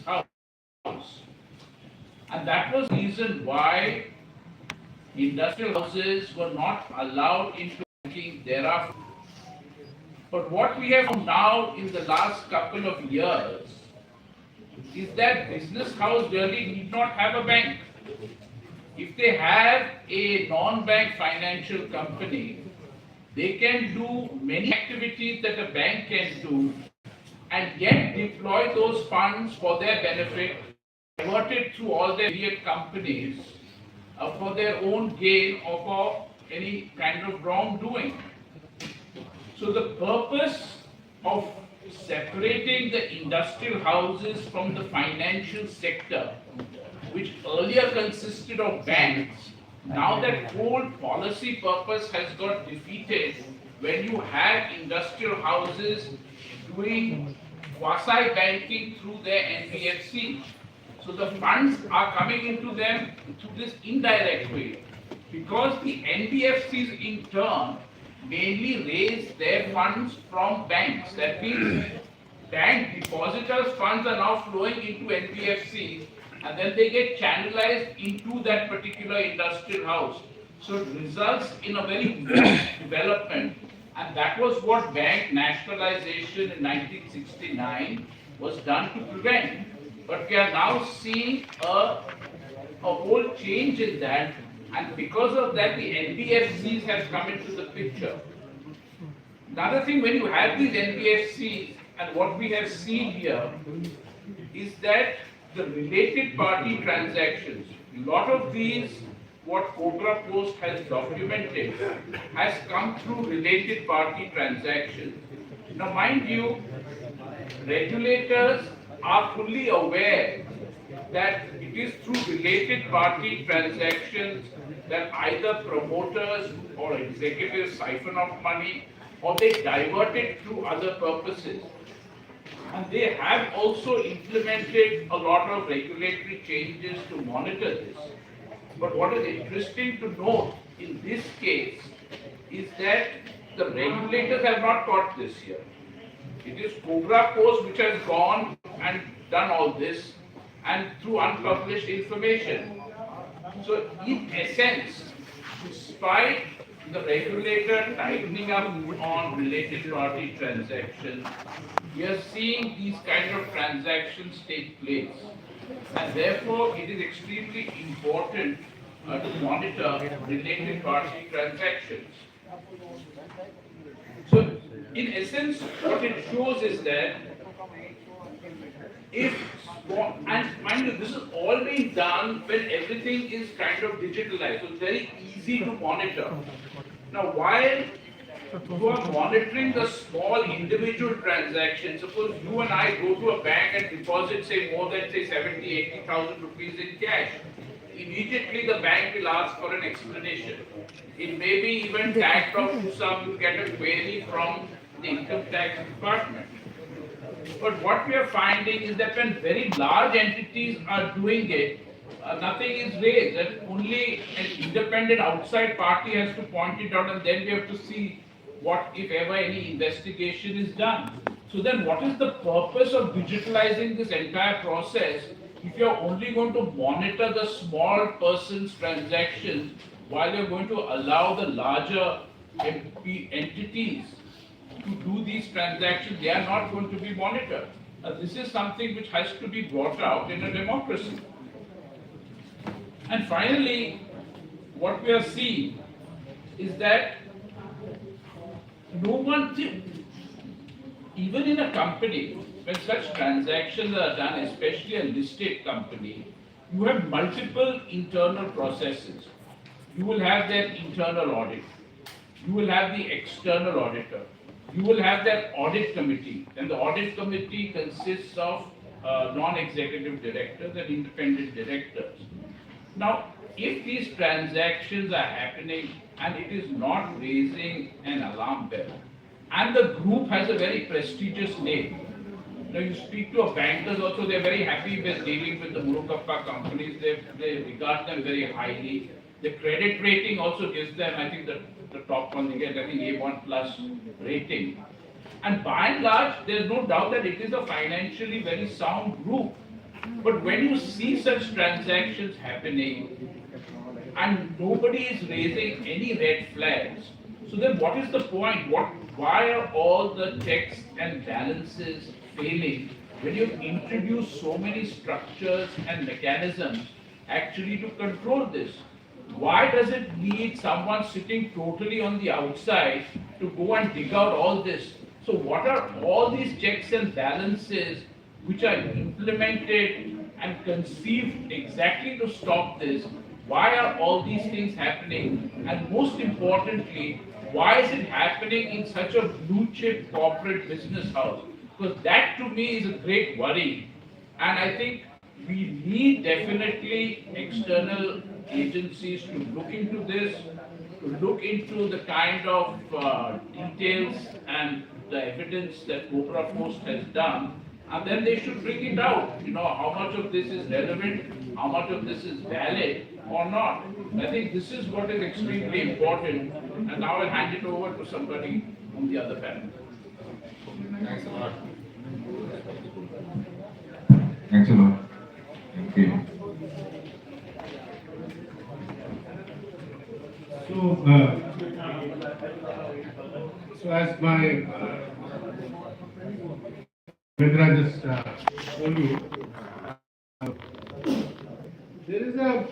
house. And that was the reason why industrial houses were not allowed into banking thereafter. But what we have found now in the last couple of years is that business house really need not have a bank. If they have a non-bank financial company, they can do many activities that a bank can do and yet deploy those funds for their benefit, divert it through all their various companies for their own gain or for any kind of wrongdoing. So the purpose of separating the industrial houses from the financial sector, which earlier consisted of banks, now that whole policy purpose has got defeated when you have industrial houses doing quasi-banking through their NBFC. So the funds are coming into them through this indirect way. Because the NBFCs in turn mainly raise their funds from banks. That means bank depositors' funds are now flowing into NBFCs and then they get channelized into that particular industrial house. So it results in a very fast development. And that was what bank nationalization in 1969 was done to prevent. But we are now seeing a whole change in that, and because of that, the NBFCs have come into the picture. Another thing, when you have these NBFCs, and what we have seen here is that the related party transactions, a lot of these, what Cobra Post has documented, has come through related party transactions. Now, mind you, regulators are fully aware that it is through related party transactions that either promoters or executives siphon off money or they divert it through other purposes. And they have also implemented a lot of regulatory changes to monitor this. But what is interesting to note in this case is that the regulators have not caught this here. It is Cobra Post which has gone and done all this and through unpublished information. So in essence, despite the regulator tightening up on related party transactions, we are seeing these kind of transactions take place. And therefore, it is extremely important to monitor related party transactions. So, in essence, what it shows is that if, and mind you, this is all being done when everything is kind of digitalized, so it's very easy to monitor. Now, while you are monitoring the small individual transactions, suppose you and I go to a bank and deposit, say, more than, say, 70, 80,000 rupees in cash, immediately the bank will ask for an explanation. It may be even tagged off to some, get a query from the income tax department. But what we are finding is that when very large entities are doing it, nothing is raised. And only an independent outside party has to point it out, and then we have to see what, if ever, any investigation is done. So then what is the purpose of digitalizing this entire process if you're only going to monitor the small person's transactions while you're going to allow the larger entities to do these transactions? They are not going to be monitored. This is something which has to be brought out in a democracy. And finally, what we are seeing is that no one, even in a company, when such transactions are done, especially a listed company, you have multiple internal processes. You will have their internal audit. You will have the external auditor. You will have their audit committee. And the audit committee consists of non-executive directors and independent directors. Now, if these transactions are happening and it is not raising an alarm bell, and the group has a very prestigious name, now you speak to a bankers also, they're very happy with dealing with the Murukappa companies, they regard them very highly. The credit rating also gives them, I think the top one, they get I think A1 plus rating. And by and large, there's no doubt that it is a financially very sound group. But when you see such transactions happening and nobody is raising any red flags, so then what is the point? Why are all the checks and balances failing when you've introduced so many structures and mechanisms actually to control this? Why does it need someone sitting totally on the outside to go and dig out all this? So what are all these checks and balances which are implemented and conceived exactly to stop this? Why are all these things happening? And most importantly, why is it happening in such a blue chip corporate business house? Because that to me is a great worry. And I think we need definitely external agencies to look into this, to look into the kind of details and the evidence that Cobra Post has done, and then they should bring it out. You know, how much of this is relevant, how much of this is valid or not. I think this is what is extremely important. And now I'll hand it over to somebody on the other panel. Thanks a lot. Thanks a lot. Thank you. So, as my Vedra just told you, there is a